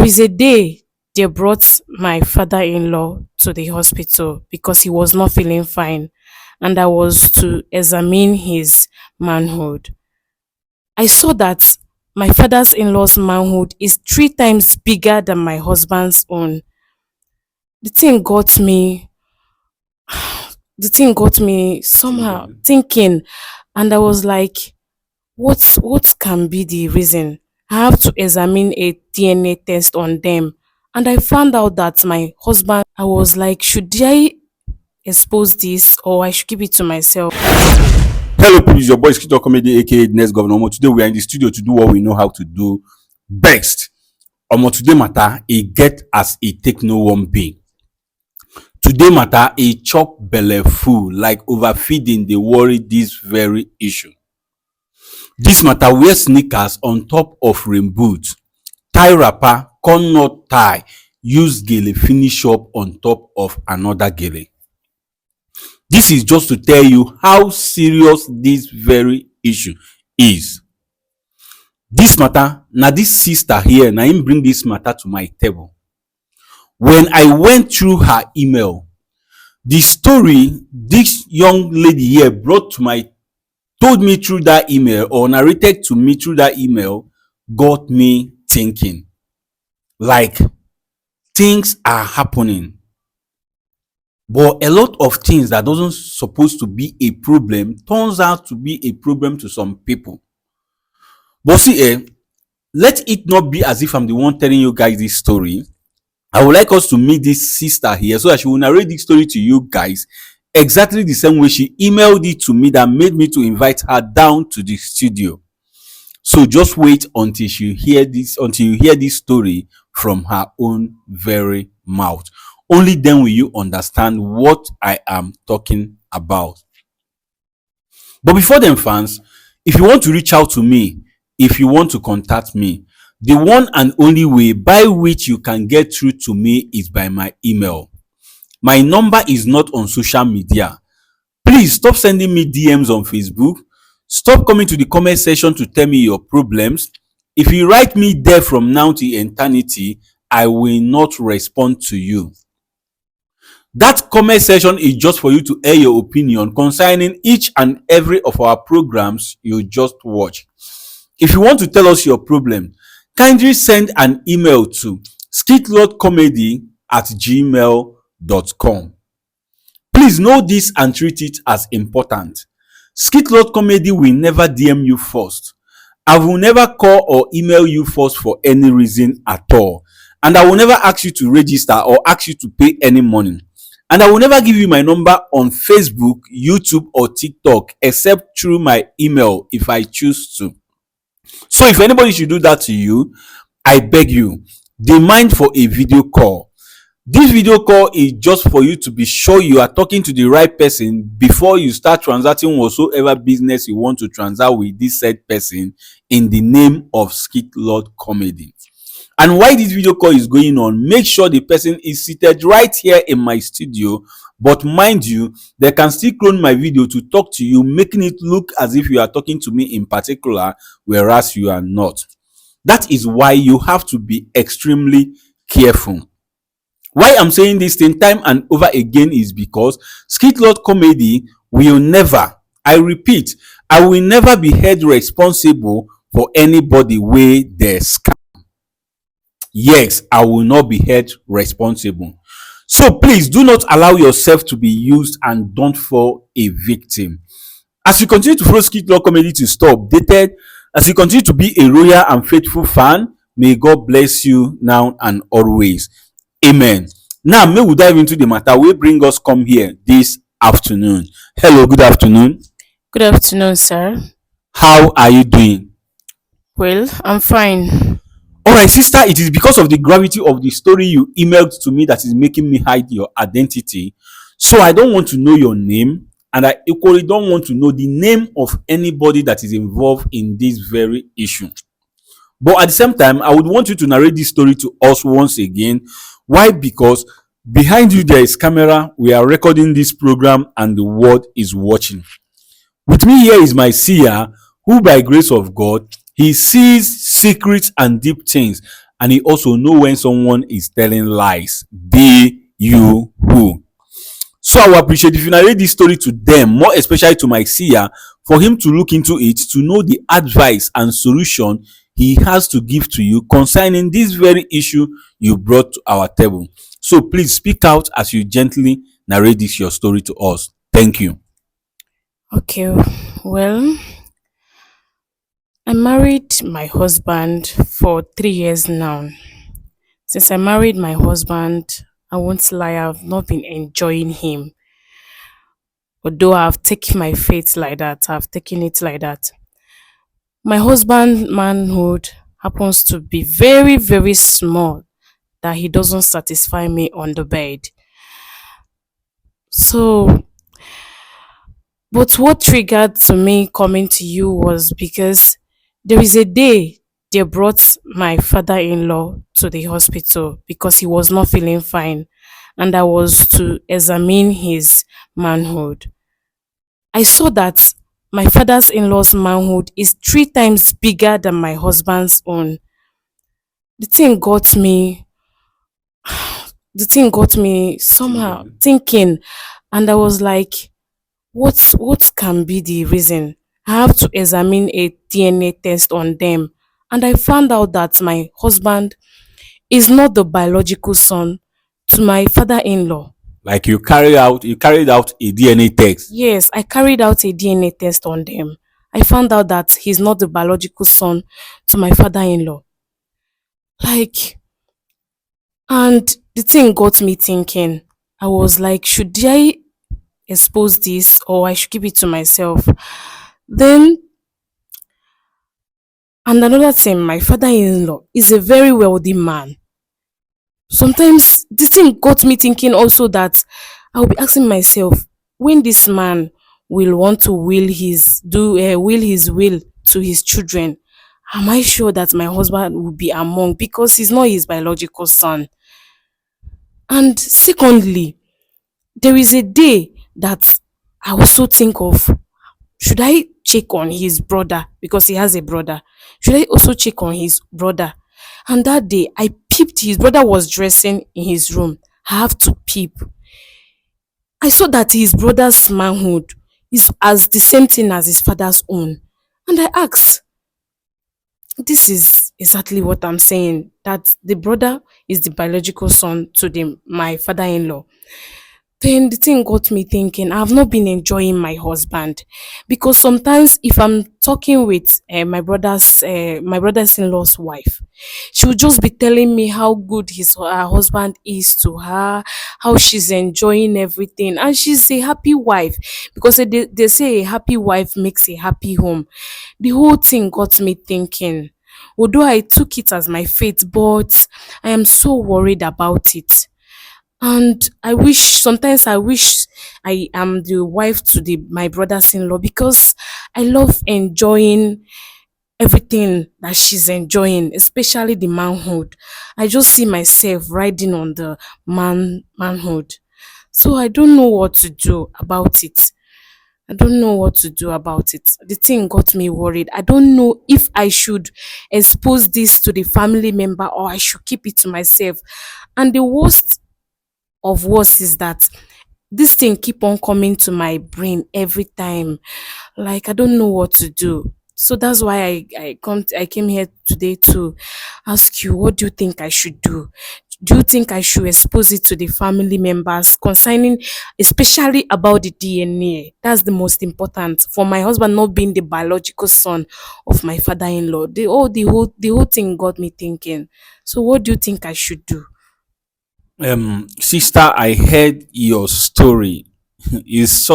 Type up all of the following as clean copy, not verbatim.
is a day they brought my father-in-law to the hospital because he was not feeling fine, and I was to examine his manhood. I saw that my father's in-law's manhood is 3 times bigger than my husband's own. The thing got me the thing got me somehow Thinking. thinking, and I was like, what can be the reason? I have to examine a DNA test on them. And I found out that my husband, I was like, should I expose this or I should keep it to myself? Hello, please. Your boy is Kito Comedy, aka the next governor. Omo, today we are in the studio to do what we know how to do best. Omo, today matter, e get as e take no one be. Today matter, e chop belle full like overfeeding dey worry this very issue. This matter, wear sneakers on top of rain boot, tie wrapper, come not tie, use gele finish up on top of another gele. This is just to tell you how serious this very issue is. This matter, na this sister here, na him bring this matter to my table. When I went through her email, the story this young lady here brought to my told me through that email or narrated to me through that email got me thinking. Like, things are happening, but a lot of things that doesn't supposed to be a problem turns out to be a problem to some people. But see, let it not be as if I'm the one telling you guys this story. I would like us to meet this sister here so that she will narrate this story to you guys exactly the same way she emailed it to me that made me to invite her down to the studio. So just wait until you hear this story from her own very mouth. Only then will you understand what I am talking about. But before then, fans, if you want to reach out to me, if you want to contact me, the one and only way by which you can get through to me is by my email. My number is not on social media. Please stop sending me DMs on Facebook. Stop coming to the comment section to tell me your problems. If you write me there from now to eternity, I will not respond to you. That comment section is just for you to air your opinion concerning each and every of our programs you just watch. If you want to tell us your problem, kindly send an email to skitlordcomedy@gmail.com. Please know this and treat it as important. Skitlord Comedy will never DM you first. I will never call or email you first for any reason at all. And I will never ask you to register or ask you to pay any money. And I will never give you my number on Facebook, YouTube, or TikTok except through my email if I choose to. So if anybody should do that to you, I beg you, demand for a video call. This video call is just for you to be sure you are talking to the right person before you start transacting whatsoever business you want to transact with this said person in the name of Skit Lord Comedy. And while this video call is going on, make sure the person is seated right here in my studio. But mind you, they can still clone my video to talk to you, making it look as if you are talking to me in particular, whereas you are not. That is why you have to be extremely careful. Why I'm saying this thing time and over again is because Skit Lord Comedy will never, I repeat, I will never be held responsible for anybody wey dey scam. Yes, I will not be held responsible. So please do not allow yourself to be used and don't fall a victim. As you continue to follow Skit Lord Comedy to stay updated, as you continue to be a loyal and faithful fan, may God bless you now and always. Amen. Now, may we dive into the matter wey bring us come here this afternoon. Hello, good afternoon. Good afternoon, sir. How are you doing? Well, I'm fine. All right, sister, it is because of the gravity of the story you emailed to me that is making me hide your identity. So I don't want to know your name, and I equally don't want to know the name of anybody that is involved in this very issue. But at the same time, I would want you to narrate this story to us once again. Why? Because behind you there is camera. We are recording this program and the world is watching. With me here is my seer, who by grace of God, he sees secrets and deep things. and he also know when someone is telling lies. They you who. So I will appreciate if you narrate this story to them, more especially to my seer, for him to look into it, to know the advice and solution he has to give to you concerning this very issue you brought to our table. So please speak out as you gently narrate this your story to us. Thank you. Okay, well, I married my husband for 3 years now. Since I married my husband, I won't lie, I've not been enjoying him. Although I've taken my faith like that, I've taken it like that. My husband manhood happens to be very, very small that he doesn't satisfy me on the bed. So, but what triggered to me coming to you was because there is a day they brought my father-in-law to the hospital because he was not feeling fine, and I was to examine his manhood. I saw that my father's in-law's manhood is 3 times bigger than my husband's own. The thing got me the thing got me somehow Thinking. thinking, and I was like, what can be the reason? I have to examine a DNA test on them, and I found out that my husband is not the biological son to my father-in-law. Like you carried out a DNA test. Yes, I carried out a DNA test on them. I found out that he's not the biological son to my father-in-law. Like, and the thing got me thinking. I was like, should I expose this or I should keep it to myself? Then, and another thing, my father-in-law is a very wealthy man. Sometimes this thing got me thinking also that I'll be asking myself, when this man will want to will his will to his children, am I sure that my husband will be among, because he's not his biological son? And secondly, there is a day that I also think of, should I check on his brother because he has a brother? Should I also check on his brother? And that day I peeped, his brother was dressing in his room. I have to peep. I saw that his brother's manhood is as the same thing as his father's own. And I asked, this is exactly what I'm saying, that the brother is the biological son to my father-in-law. Then the thing got me thinking, I've not been enjoying my husband, because sometimes if I'm talking with my brother's in-law's wife, she will just be telling me how good her husband is to her, how she's enjoying everything, and she's a happy wife, because they say a happy wife makes a happy home. The whole thing got me thinking. Although I took it as my fate, but I am so worried about it. And I wish I am the wife to my brothers in law, because I love enjoying everything that she's enjoying, especially the manhood. I just see myself riding on the manhood. So I don't know what to do about it. I don't know what to do about it. The thing got me worried. I don't know if I should expose this to the family member or I should keep it to myself. And the worst of worst is that this thing keep on coming to my brain every time. Like, I don't know what to do. So that's why I came here today to ask you, what do you think I should do? Do you think I should expose it to the family members concerning, especially about the DNA? That's the most important, for my husband not being the biological son of my father-in-law. The whole thing got me thinking. So what do you think I should do? Sister, I heard your story. Is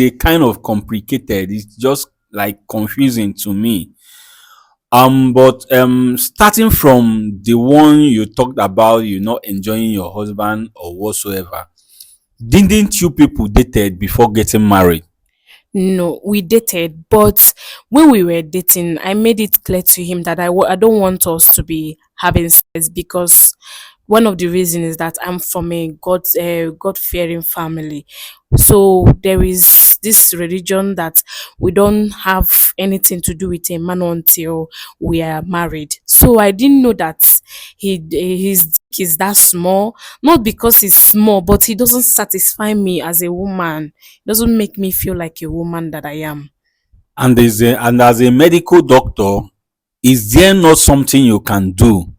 a kind of complicated. It's just like confusing to me. But starting from the one you talked about, you not enjoying your husband or whatsoever. Didn't you people dated before getting married? No, we dated, but when we were dating, I made it clear to him that I don't want us to be having sex, because one of the reasons is that I'm from a God fearing family. So there is this religion that we don't have anything to do with a man until we are married. So I didn't know that his dick is that small. Not because he's small, but he doesn't satisfy me as a woman. It doesn't make me feel like a woman that I am. And as a medical doctor, is there not something you can do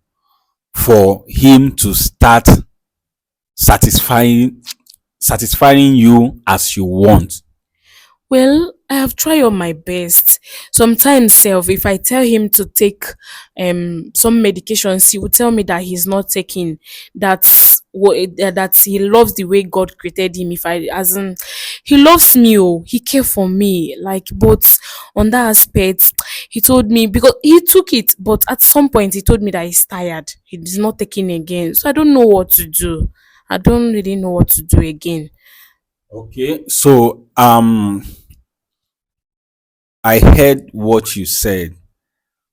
for him to start satisfying satisfying you as you want? Well, I have tried on my best. Sometimes self, if I tell him to take some medications, he will tell me that he's not taking that he loves the way God created him. If I as in he loves me, oh, he care for me. Like but on that aspect, he told me because he took it, but at some point he told me that he's tired. He's not taking again. So I don't know what to do. I don't really know what to do again. Okay, so I heard what you said,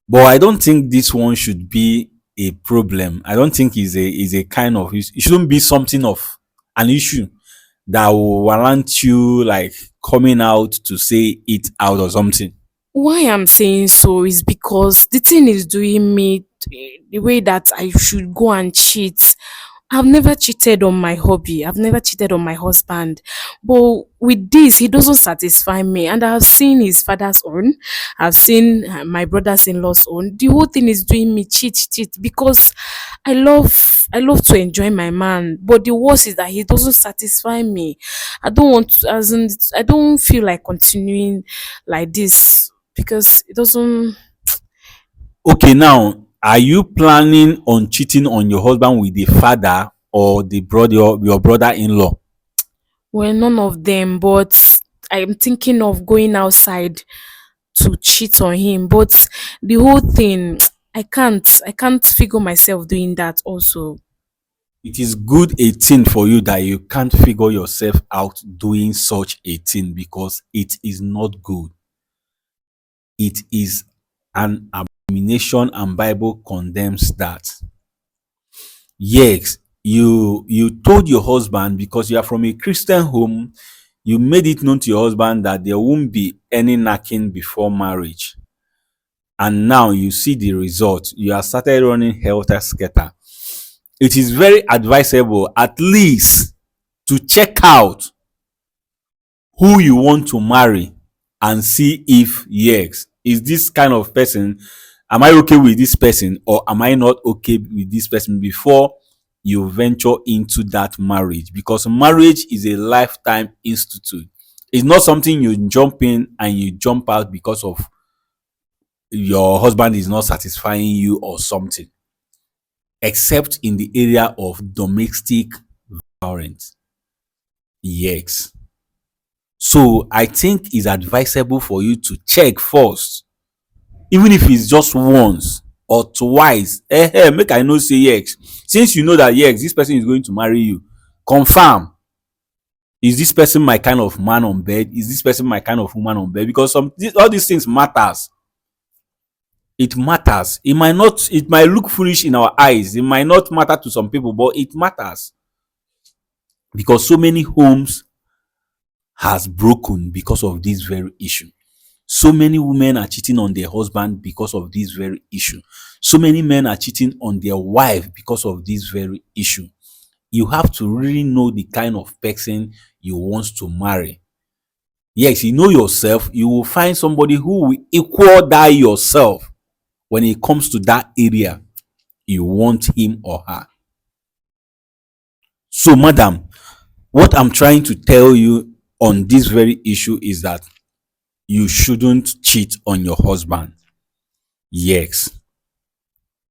but I don't think this one should be a problem. I don't think is a kind of it shouldn't be something of an issue that will warrant you like coming out to say it out or something. Why I'm saying so is because the thing is doing me the way that I should go and cheat. I've never cheated on my hobby. I've never cheated on my husband. But with this, he doesn't satisfy me. And I've seen his father's own. I've seen my brother's in-law's own. The whole thing is doing me cheat because I love to enjoy my man. But the worst is that he doesn't satisfy me. I don't want to, as in, I don't feel like continuing like this because it doesn't. Okay, now are you planning on cheating on your husband with the father or the brother, your brother-in-law? Well, none of them, but I'm thinking of going outside to cheat on him. But the whole thing, I can't figure myself doing that also. It is good a thing for you that you can't figure yourself out doing such a thing because it is not good. It is an abomination and Bible condemns that. Yes, you told your husband because you are from a Christian home, you made it known to your husband that there won't be any knacking before marriage. And now you see the result. You have started running helter skelter. It is very advisable at least to check out who you want to marry and see if yes, is this kind of person, am I okay with this person or am I not okay with this person before you venture into that marriage, because marriage is a lifetime institute. It's not something you jump in and you jump out because of your husband is not satisfying you or something, except in the area of domestic violence. Yes. So I think it's advisable for you to check first, even if it's just once or twice. Make I know say yes. Since you know that yes, this person is going to marry you, confirm. Is this person my kind of man on bed? Is this person my kind of woman on bed? Because all these things matters. It matters. It might not. It might look foolish in our eyes. It might not matter to some people, but it matters because so many homes has broken because of this very issue. So many women are cheating on their husband because of this very issue. So many men are cheating on their wife because of this very issue. You have to really know the kind of person you want to marry. Yes, you know yourself, you will find somebody who will equal that yourself when it comes to that area you want him or her. So, madam, what I'm trying to tell you on this very issue is that you shouldn't cheat on your husband. Yes,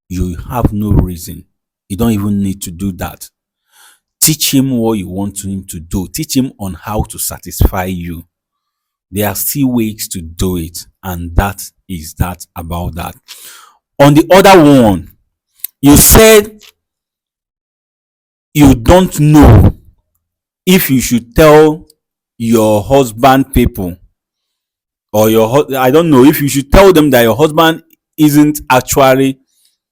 you have no reason. You don't even need to do that. Teach him what you want him to do. Teach him on how to satisfy you. There are still ways to do it, and that is that about that. On the other one, you said you don't know if you should tell your husband people or I don't know if you should tell them that your husband isn't actually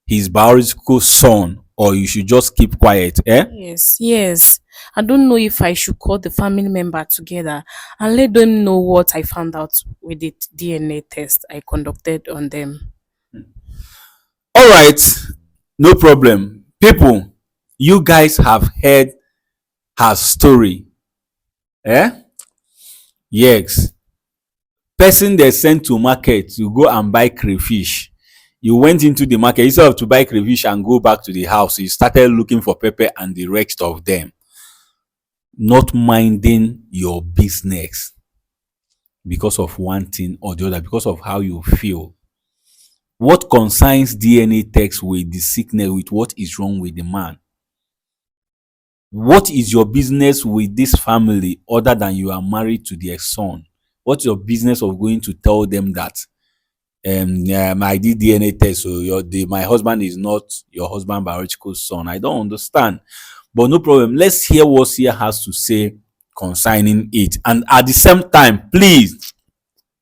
his biological son or you should just keep quiet. Yes, yes. I don't know if I should call the family member together and let them know what I found out with the DNA test I conducted on them. All right, no problem. People, you guys have heard her story. Eh? Yes. Person they sent to market to go and buy crayfish. You went into the market instead of to buy crayfish and go back to the house. You started looking for pepper and the rest of them. Not minding your business because of one thing or the other, because of how you feel. What concerns DNA text with the sickness, with what is wrong with the man? What is your business with this family other than you are married to their son? What's your business of going to tell them that I did DNA test, so my husband is not your husband biological son? I don't understand. But no problem. Let's hear what Sia has to say concerning it. And at the same time, please,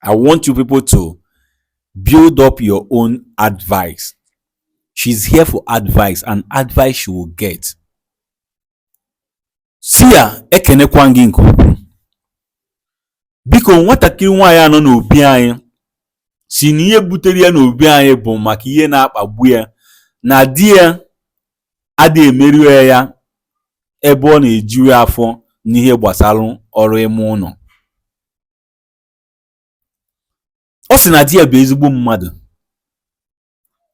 I want you people to build up your own advice. She's here for advice, and advice she will get. Sia ekenekwa gị nke ukwuu. Biko nwatakịrị nwaanyị a nọ n'obi anyị si na ihe butere ya n'obi anyị bụ maka ihe na-akpagbu ya, na di ya adịghị emeri ya ebe ọ na-eju ya afọ n'ihe gbasara ọrụ ime ụlọ. Ọ sị na di ya bụ ezigbo mmadụ,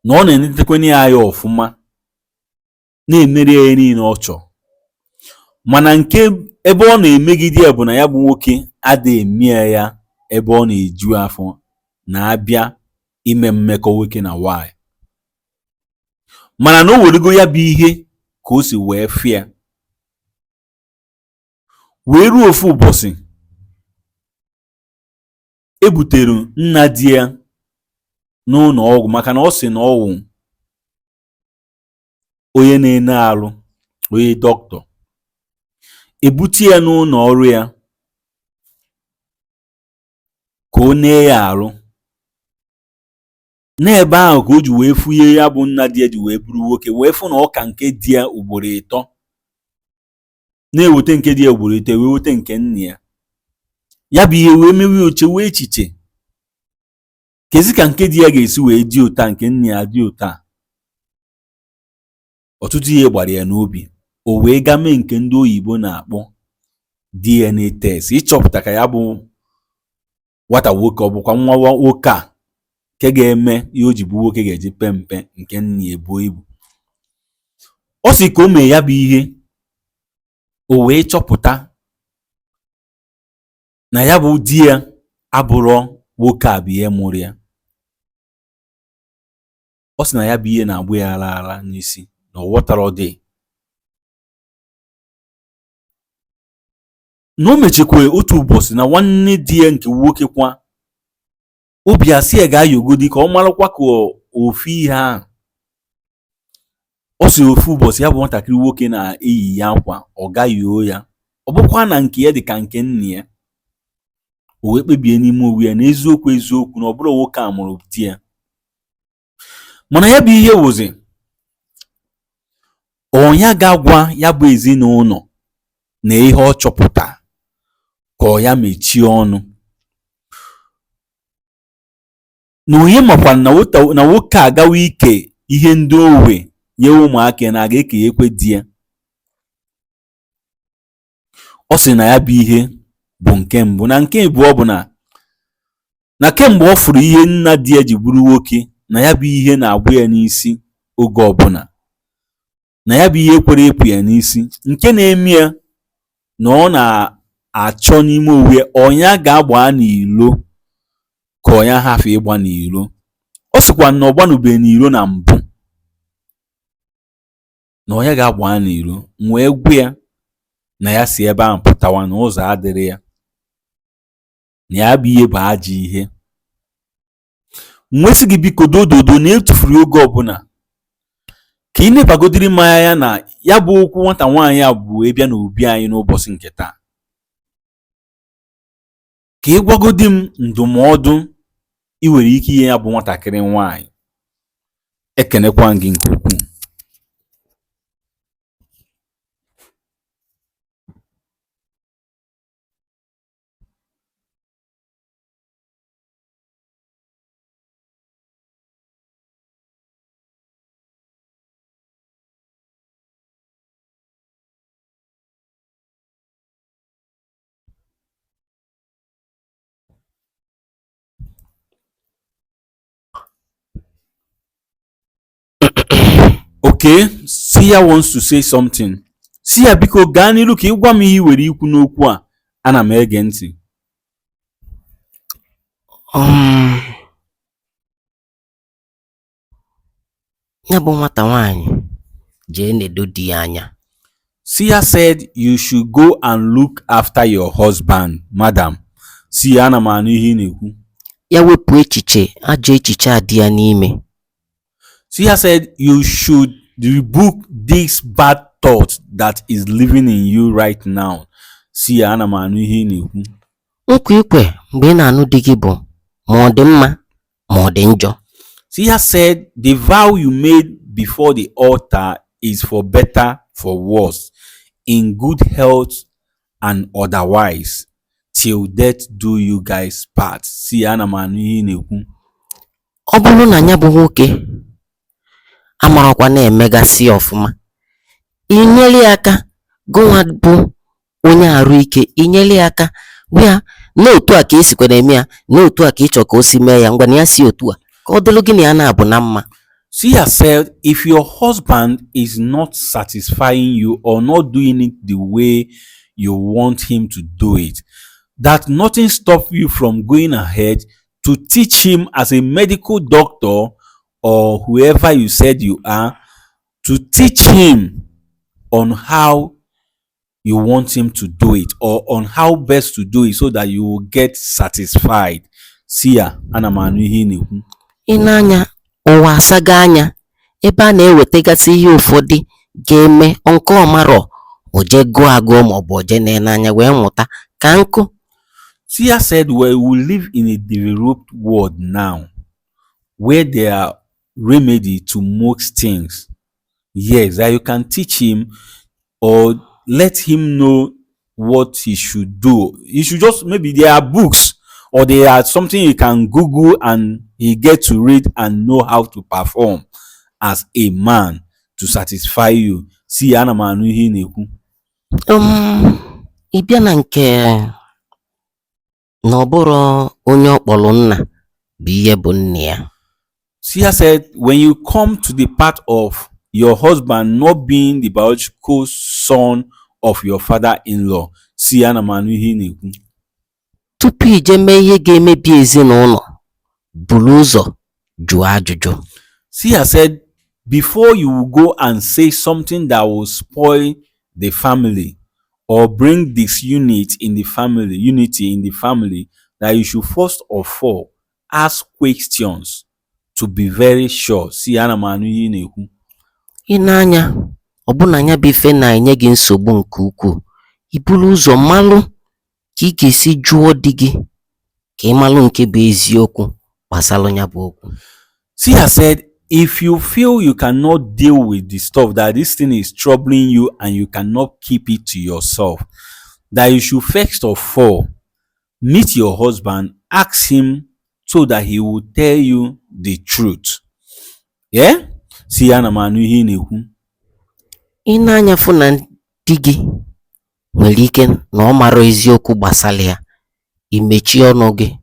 na ọ na-enetekwana ya anya ọfụma, na-emeri ya niile ọ chọrọ, mana nke ebe ọ na-emegide ya bụ na ya bụ nwoke adịghị eme ya ebe ọ na-eju afọ na-abịa ime mmekọ nwoke na nwaanyị, mana na o werego ya bụ ihe ka o si wee fịa. Wee ruo ofu ụbọchị ebutere nna di ya n'ụlọ ọgwụ maka na ọ sị na ọ wụ onye na-ene arụ, onye dọkịta. Ebute ya n'ụlọ ọrụ ya ka o nee ya arụ. N'ebe ahụ ka o ji wee fụnye ya bụ nna di ya ji wee bụrụ nwoke, wee fụ na ọ ka nke di ya ugboro ịtọ, na-eweta nke di ya ugboro ịtọ, wee weta nke nna ya. Ya bụ ihe wee mewe oche wee echiche, kezi ka nke di ya ga-esi wee dị ụta, nke nna ya dị ụta. Ọtụtụ ihe gbara ya n'obi. O wee ga mee nke ndị oyibo na-akpọ DNA test, ịchọpụta ka ya bụ nwata nwoke ọ bụkwa nwa nwoke a nke ga-eme ihe o ji bụ nwoke ga-eji pe mpe, nke nna ya ebuo ibu. Ọ sị ka o mee ya bụ ihe, o wee chọpụta na ya bụ di ya abụrọ nwoke a bụ ihe mụrụ ya. Ọ sị na ya bụ ihe na-agbụ ya ala n'isi, na ọ ghọtara ọ dị. Na o mechekwa otu ụbọchị na nwanne di ya nke nwoke kwa obi asị ya ga-ayọgodi ka ọ marakwa ka ofu ihe ahụ. Ọ sị ofu ụbọchị ya bụ nwatakịrị nwoke na-eyi ya akwa, ọ gaghị o ya, ọ bụkwa na nke ya dị ka nke nna ya. O wee kpebie n'ime onwe ya na eziokwu na ọ bụrụ nwoke a mụrụ di ya. Mana ya bụ ihe wụzi ọnya ga-agwa ya bụ ezinụlọ na ihe ọ chọpụta ka ọ ya mechie ọnụ. Na onye makwa na nwoke agawa ike ihe ndị owe nye ụmụaka na aga ekenyekwe di ya. Ọ sị na ya bụ ihe bụ nke mbụ. Na nke abụọ bụ na kemgbe ọ fụrụ ihe nna di ya ji bụrụ nwoke, na ya bụ ihe na-agbụ ya n'isi oge ọbụla, na ya bụ ihe kwere epụ ya n'isi, nke na-eme ya na ọ na-achọ n'ime onwe ọnya ga-agba n'ilo ka ọnya hafụ ịgba n'ilo. Ọ sịkwa na ọ gbanụbeghị n'ilo na mbụ, na ọnya ga-agba n'ilo. M wee gwa ya na ya si ebe ahụ pụtawa, na ụzọ adịrị ya, na ya bụ ihe bụ ajọ ihe. M wee sị gị biko dododo na etufuru oge ọbụla ka ị nebagodiri mmanya ya na ya bụ okwu nwata nwaanyị a bụ ịbịa n'obi anyị n'ụbọchị nke taa, ka ị gwagodi m ndụmọdụ ị nwere ike inye ya bụ nwatakịrị nwaanyị. Ekenekwa gị nke ukwuu. Okay, Sia wants to say something. Sia biko gaa n'ilu ka ị gwa m ihe i nwere ikwu n'okwu a. Ana m ege ntị. Ya bụ nwata nwaanyị jee nedo di ya anya. Sia said you should go and look after your husband, madam. Sia, ana m anụ ihe ị na-ekwu. Ya wepụ ajọ echiche a dị ya n'ime. Sia said you should rebuke this bad thought that is living in you right now. Sia, ana m anụ ihe ị na-ekwu. Nkwa ikwe mgbe ị na-anụ di gị bụ ma ọ dị mma ma ọ dị njọ. Sia said the vow you made before the altar is for better, for worse, in good health and otherwise, till death do you guys part. Sia, ana m anụ ihe ị na-ekwu. Ọ bụrụ na ya bụ nwoke amarakwa na-emegasị ọfụma, inyere ya aka, gụnwa bụ onye arụ ike, inyere ya aka gwa ya n'otu a ka esikwa na-eme ya, n'otu a ka ịchọ ka o si mee ya, ngwana ya si otu a ka ọ dịlụ gị na ya na-abụ na mma. Sia said if your husband is not satisfying you or not doing it the way you want him to do it, that nothing stops you from going ahead to teach him as a medical doctor or whoever you said you are, to teach him on how you want him to do it or on how best to do it so that you will get satisfied. Sia, ana m anụ ihe ị na-ekwu. Ị na-anya ụwa asaga anya ebe a na-ewetagasị ihe ụfọdụ ga-eme nke ọmarọ o jee gụọ agụọ maọbụ o jee n'anya wee mụta ka nkụ. Sia said well, we live in a developed world now where there are remedy to most things. Yes, that you can teach him or let him know what he should do. He should just, maybe there are books or there are something you can Google and he get to read and know how to perform as a man to satisfy you. See, ana m anụ ihe ị na-ekwu. Ị bịa na nke na ọ bụrụ onye ọkpọrọ nna bụ ihe bụ nne ya. Sia said when you come to the part of your husband not being the biological son of your father-in-law, see, ana m anụ ihe ị na-ekwu. Tupu ije mee ihe ga-emebi ezinụlọ, buru ụzọ jụọ ajụjụ. Sia said before you will go and say something that will spoil the family or bring disunity in the family, that you should first of all ask questions to be very sure. See, ana m anụ ihe ị na-ekwu. Ị na-anya ọ bụ na ya bụ ife na-enye gị nsogbu nke ukwuu, i buru ụzọ malụ ka ị ga-esi jụọ di gị ka ị malụ nke bụ eziokwu gbasara ya bụ okwu. Sia said if you feel you cannot deal with the stuff, that this thing is troubling you and you cannot keep it to yourself, that you should first of all meet your husband, ask him so that he will tell you the truth. Yeah? See, ana m anụ ihe ị na-ekwu. Ị na-anya fụ na di gị nwere ike na ọ mara eziokwu gbasara ya, imechie ọnụ gị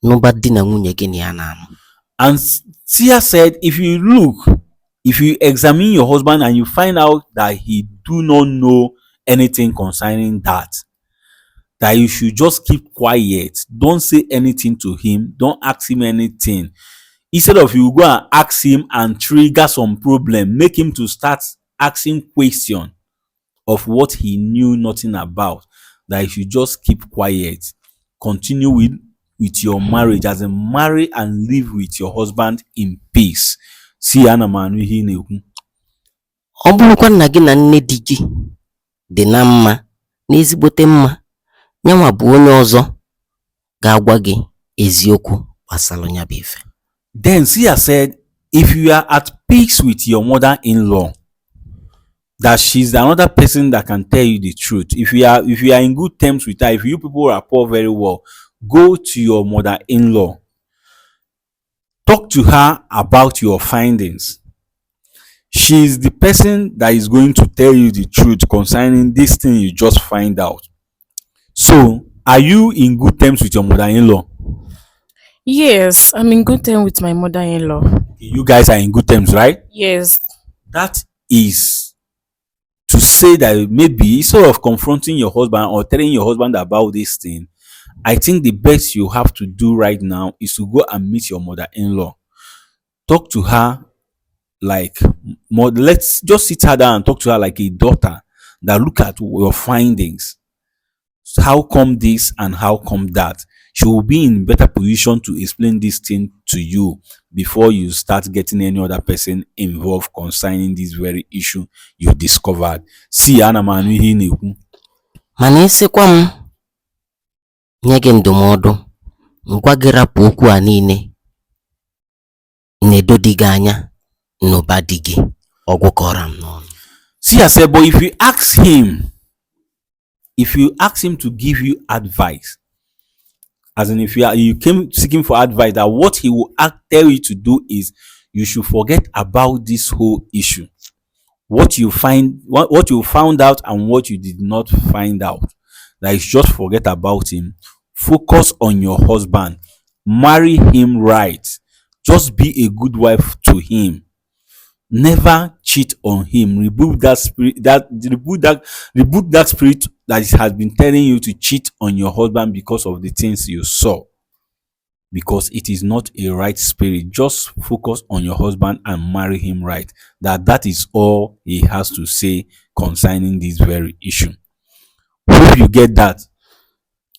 n'ụba di na nwunye gị na ya na-anụ. And Sia said if you examine your husband and you find out that he do not know anything concerning that you should just keep quiet. Don't say anything to him. Don't ask him anything. Instead of you go and ask him and trigger some problem, make him to start asking questions of what he knew nothing about, that you should just keep quiet. Continue with your marriage as a marry and live with your husband in peace. See, ana m anụ ihe ị na-ekwu. Ọ bụrụkwa na gị na nne di gị dị na mma, na ezigbote mma, nyanwa bụ onye ọzọ ga-agwa gị eziokwu gbasara ya bụ ife. Then Sia said if you are at peace with your mother-in-law, that she's another person that can tell you the truth. If you are in good terms with her, if you people rapport very well, go to your mother-in-law, talk to her about your findings. She's the person that is going to tell you the truth concerning this thing you just find out. So, are you in good terms with your mother-in-law? Yes, I'm in good terms with my mother-in-law. You guys are in good terms, right? Yes. That is to say that maybe instead of confronting your husband or telling your husband about this thing, I think the best you have to do right now is to go and meet your mother-in-law. Talk to her like let's just sit her down and talk to her like a daughter, that look at your findings. How come this and how come that? She will be in better position to explain this thing to you before you start getting any other person involved concerning this very issue you discovered. See, ana m anụ ihe ị na-ekwu. mana ịsịkwa m nye gị ndụmọdụ, ngwa gị rapụ okwu a niile, na-edo di gị anya n'ụba di gị, ọgwụ kọrọ m n'ọnụ. See, I said, but if you ask him to give you advice, as in if you came seeking for advice, that what he will tell you to do is you should forget about this whole issue. What you found out and what you did not find out, that you just forget about him. Focus on your husband. Marry him right. Just be a good wife to him. Never cheat on him. Rebuke that spirit that has been telling you to cheat on your husband because of the things you saw. Because it is not a right spirit. Just focus on your husband and marry him right. That is all he has to say concerning this very issue. Hope you get that.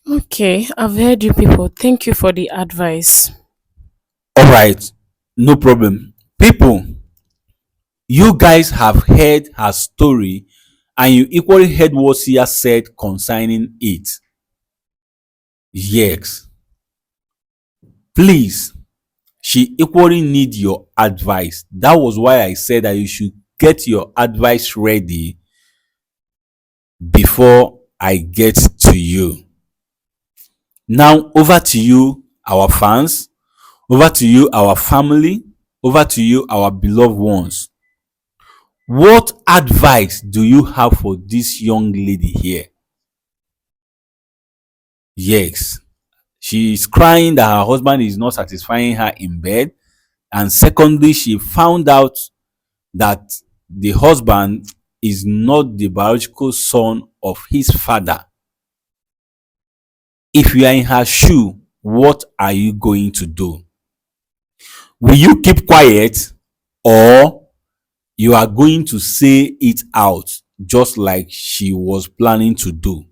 Okay, I've heard you people. Thank you for the advice. All right, no problem. People, you guys have heard her story and you equally heard what Sia said concerning it. Yes. Please, she equally need your advice. That was why I said that you should get your advice ready before I get to you. Now, over to you, our fans. Over to you, our family. Over to you, our beloved ones. What advice do you have for this young lady here? Yes, she is crying that her husband is not satisfying her in bed. And secondly, she found out that the husband is not the biological son of his father. If you are in her shoe, what are you going to do? Will you keep quiet, or you are going to say it out just like she was planning to do?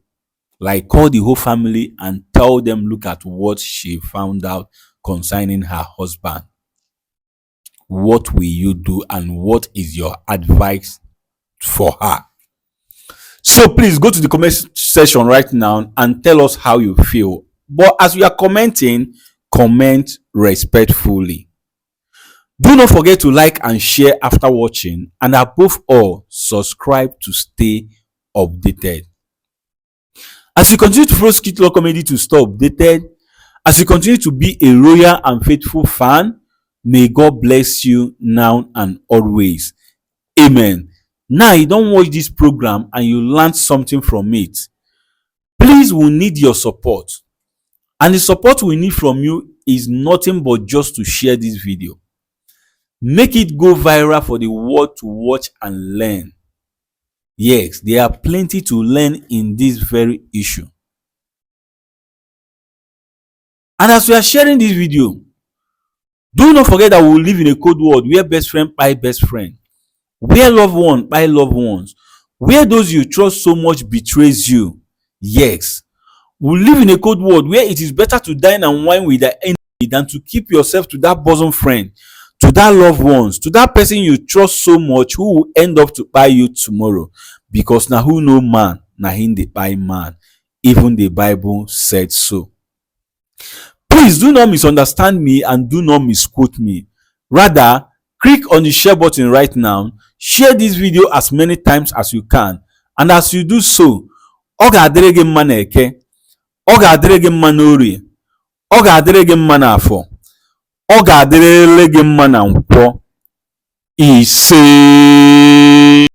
Like, call the whole family and tell them, look at what she found out concerning her husband. What will you do, and what is your advice for her? So please go to the comment section right now and tell us how you feel. But as you are commenting, comment respectfully. Do not forget to like and share after watching, and above all, subscribe to stay updated. As you continue to follow Skit Law Comedy to stay updated, as you continue to be a loyal and faithful fan, may God bless you now and always. Amen. Now you don't watch this program and you learn something from it, please, we need your support. And the support we need from you is nothing but just to share this video. Make it go viral for the world to watch and learn. Yes, there are plenty to learn in this very issue. And as we are sharing this video, do not forget that we live in a cold world where best friend buy best friend, where loved one buy loved ones, where those you trust so much betrays you. Yes, we live in a cold world where it is better to dine and wine with the enemy than to keep yourself to that bosom friend, to that loved ones, to that person you trust so much who will end up to buy you tomorrow. Because now who know man, na him dey buy man. Even the Bible said so. Please do not misunderstand me and do not misquote me. Rather, click on the share button right now. Share this video as many times as you can. And as you do so, ọ ga-adịrị gị mma n'Eke, ọ ga-adịrị gị mma n'Orie, ọ ga-adịrị gị mma n'Afọ, ọ ga-adịrịrị gị mma na Nkwọ. Ise.